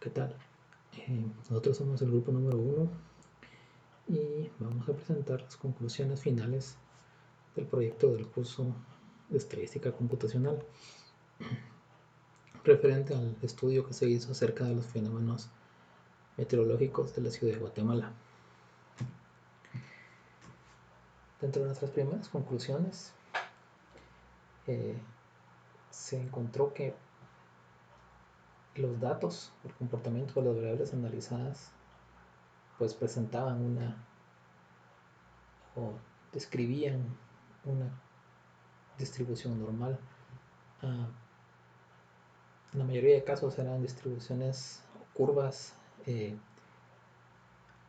¿Qué tal? Nosotros somos el grupo número 1 y vamos a presentar las conclusiones finales del proyecto del curso de Estadística Computacional referente al estudio que se hizo acerca de los fenómenos meteorológicos de la ciudad de Guatemala. Dentro de nuestras primeras conclusiones se encontró que los datos, el comportamiento de las variables analizadas pues presentaban o describían una distribución normal. En la mayoría de casos eran distribuciones curvas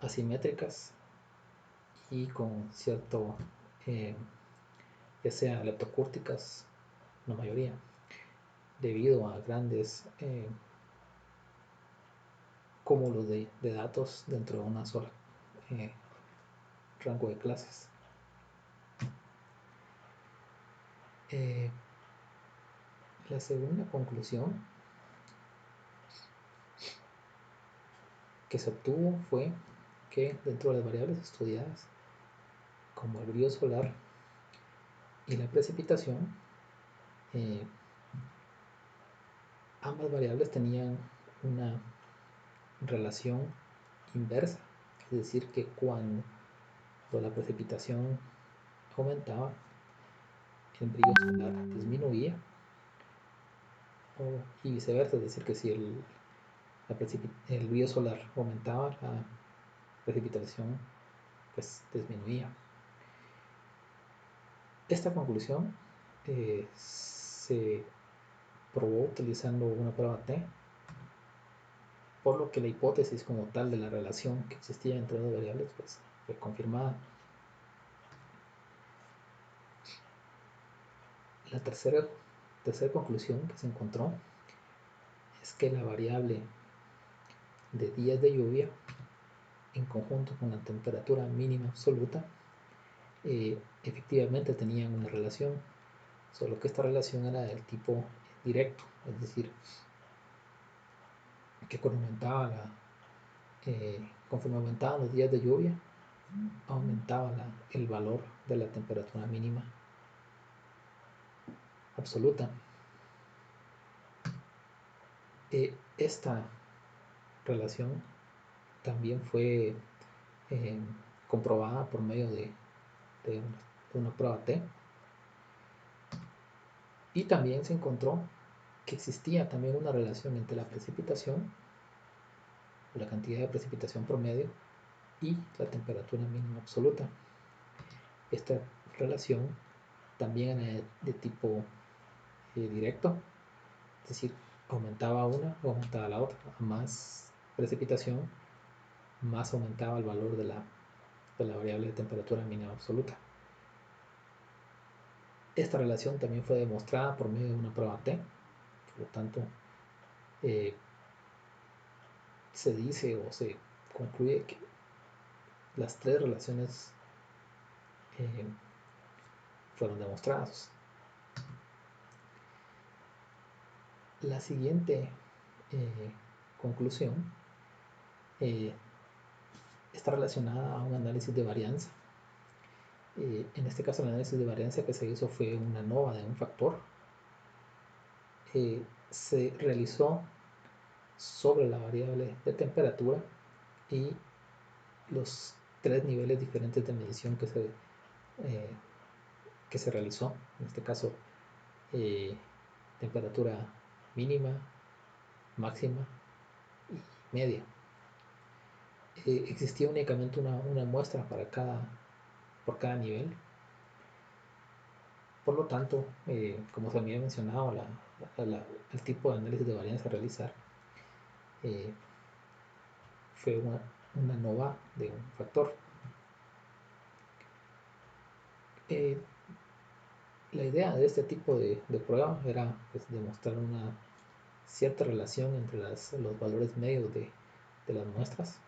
asimétricas y con cierto, ya sea leptocúrticas, la mayoría, debido a grandes cúmulos de datos dentro de una sola rango de clases. La segunda conclusión que se obtuvo fue que dentro de las variables estudiadas, como el brillo solar y la precipitación, ambas variables tenían una relación inversa, es decir, que cuando la precipitación aumentaba, el brillo solar disminuía, y viceversa, es decir, que si el brillo solar aumentaba, la precipitación pues disminuía. Esta conclusión se probó utilizando una prueba T, por lo que la hipótesis como tal de la relación que existía entre las variables pues fue confirmada. La tercera conclusión que se encontró es que la variable de días de lluvia en conjunto con la temperatura mínima absoluta efectivamente tenían una relación, solo que esta relación era del tipo directo, es decir, que conforme aumentaban los días de lluvia, aumentaba el valor de la temperatura mínima absoluta. Esta relación también fue comprobada por medio de una prueba T, y también se encontró que existía también una relación entre la precipitación, la cantidad de precipitación promedio, y la temperatura mínima absoluta. Esta relación también era de tipo directo, es decir, aumentaba una, aumentaba la otra. A más precipitación, más aumentaba el valor de la variable de temperatura mínima absoluta. Esta relación también fue demostrada por medio de una prueba T, por lo tanto se dice o se concluye que las tres relaciones fueron demostradas. La siguiente conclusión está relacionada a un análisis de varianza. En este caso el análisis de varianza que se hizo fue una ANOVA de un factor. Se realizó sobre la variable de temperatura y los tres niveles diferentes de medición que se realizó. En este caso temperatura mínima, máxima y media. Existía únicamente una muestra por cada nivel. Por lo tanto, como se había mencionado, el tipo de análisis de varianza a realizar fue una ANOVA de un factor. La idea de este tipo de prueba era pues, demostrar una cierta relación entre los valores medios de las muestras.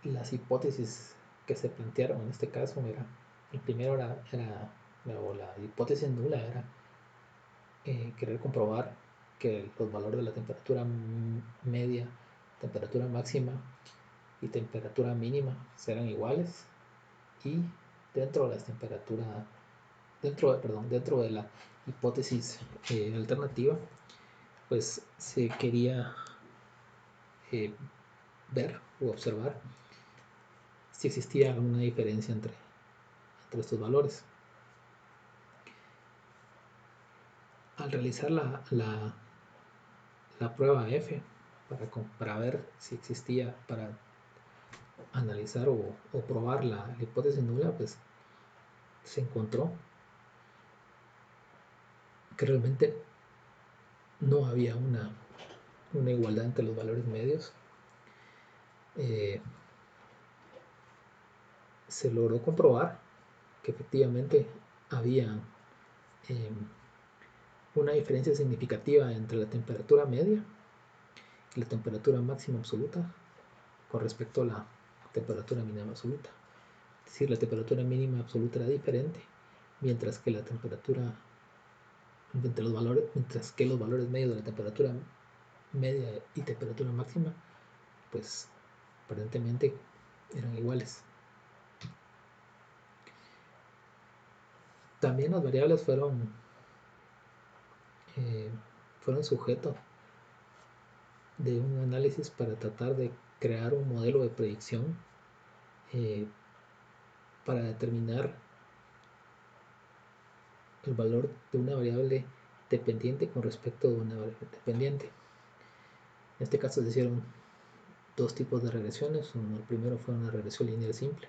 Las hipótesis que se plantearon en este caso el primero o la hipótesis nula era querer comprobar que los valores de la temperatura media, temperatura máxima y temperatura mínima serán iguales, y dentro de las temperaturas, dentro de la hipótesis alternativa, pues se quería ver o observar si existía alguna diferencia entre estos valores. Al realizar la prueba F para ver si existía, para analizar o probar la hipótesis nula, pues se encontró que realmente no había una igualdad entre los valores medios. Se logró comprobar que efectivamente había una diferencia significativa entre la temperatura media y la temperatura máxima absoluta con respecto a la temperatura mínima absoluta. Es decir, la temperatura mínima absoluta era diferente, mientras que la temperatura, mientras que los valores medios de la temperatura media y temperatura máxima, pues aparentemente eran iguales. También las variables fueron sujeto de un análisis para tratar de crear un modelo de predicción para determinar el valor de una variable dependiente con respecto de una variable dependiente. En este caso se hicieron dos tipos de regresiones. El primero fue una regresión lineal simple,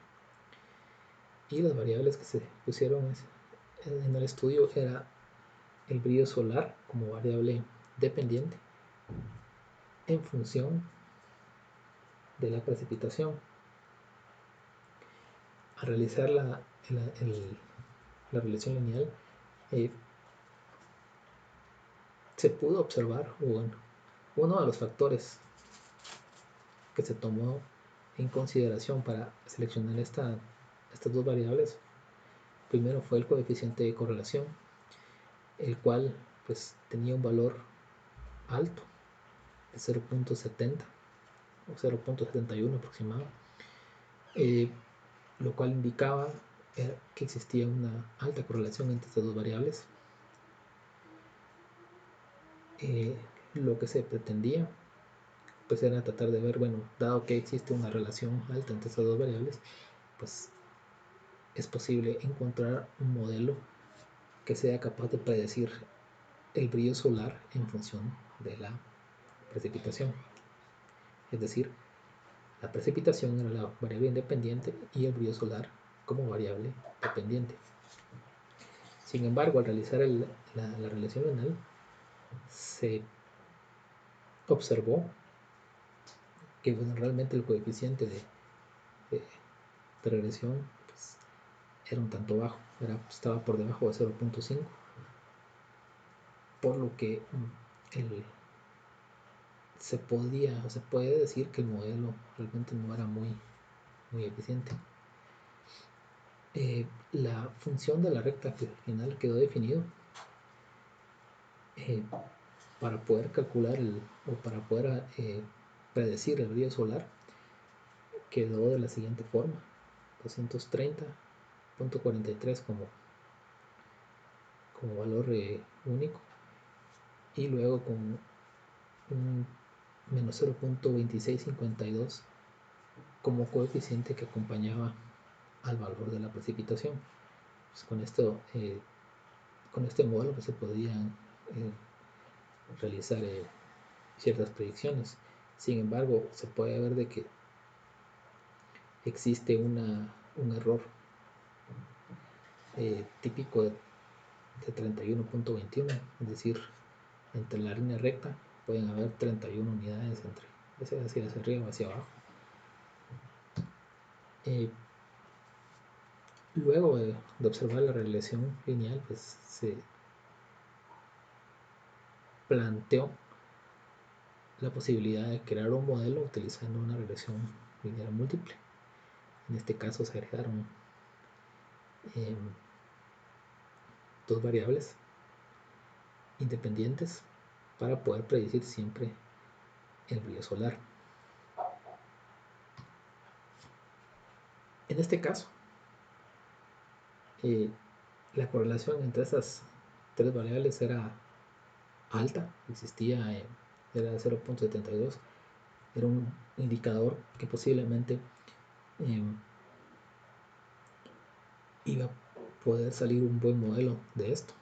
y las variables que se pusieron en el estudio era el brillo solar como variable dependiente en función de la precipitación. Al realizar la regresión lineal, se pudo observar, uno de los factores que se tomó en consideración para seleccionar estas dos variables, primero fue el coeficiente de correlación, el cual pues tenía un valor alto de 0.70 o 0.71 aproximado, lo cual indicaba que existía una alta correlación entre estas dos variables. Lo que se pretendía pues era tratar de ver, bueno, dado que existe una relación alta entre estas dos variables, pues es posible encontrar un modelo que sea capaz de predecir el brillo solar en función de la precipitación. Es decir, la precipitación era la variable independiente y el brillo solar como variable dependiente. Sin embargo, al realizar la relación lineal, se observó que realmente el coeficiente de regresión pues, era un tanto bajo, estaba por debajo de 0.5, por lo que se puede decir que el modelo realmente no era muy eficiente. La función de la recta final quedó definido para poder calcular o para poder predecir el brillo solar. Quedó de la siguiente forma: 230.43 como valor único, y luego con un menos 0.2652 como coeficiente que acompañaba al valor de la precipitación. Pues con este modelo pues se podían realizar ciertas predicciones. Sin embargo, se puede ver de que existe un error típico de 31.21, es decir, entre la línea recta pueden haber 31 unidades hacia arriba o hacia abajo. Luego de observar la regresión lineal, pues se planteó la posibilidad de crear un modelo utilizando una regresión lineal múltiple. En este caso se agregaron dos variables independientes para poder predecir siempre el brillo solar. En este caso, la correlación entre esas tres variables era alta, era 0.72, era un indicador que posiblemente iba a poder salir un buen modelo de esto.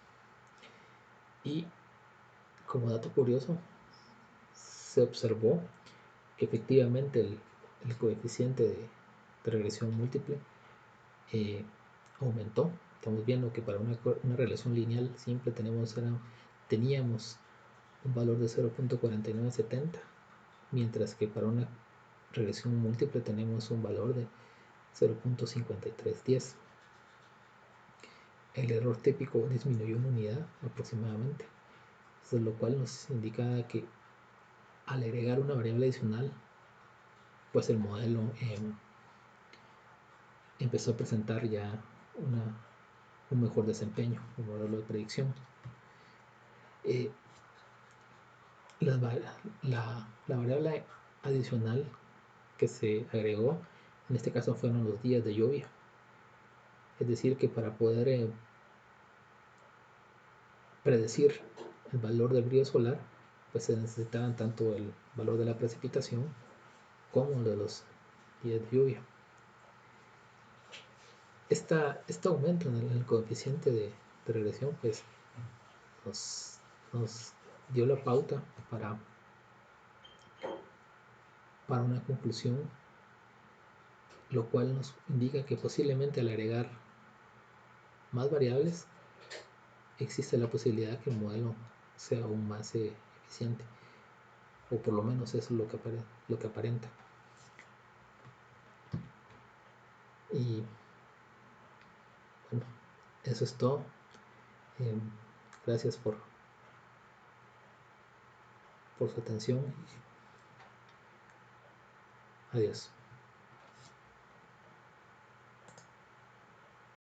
Y como dato curioso, se observó que efectivamente el coeficiente de regresión múltiple aumentó. Estamos viendo que para una regresión lineal siempre teníamos un valor de 0.4970, mientras que para una regresión múltiple tenemos un valor de 0.5310. El error típico disminuyó una unidad aproximadamente, lo cual nos indica que al agregar una variable adicional, pues el modelo empezó a presentar ya un mejor desempeño, un modelo de predicción. La variable adicional que se agregó, en este caso fueron los días de lluvia. Es decir, que para poder predecir el valor del brillo solar, pues se necesitaban tanto el valor de la precipitación como el de los días de lluvia. Este aumento en el coeficiente de regresión pues nos dio la pauta para una conclusión, lo cual nos indica que posiblemente al agregar más variables existe la posibilidad que el modelo sea aún más eficiente, o por lo menos eso es lo que aparenta. Y bueno, eso es todo. Gracias por su atención. Adiós.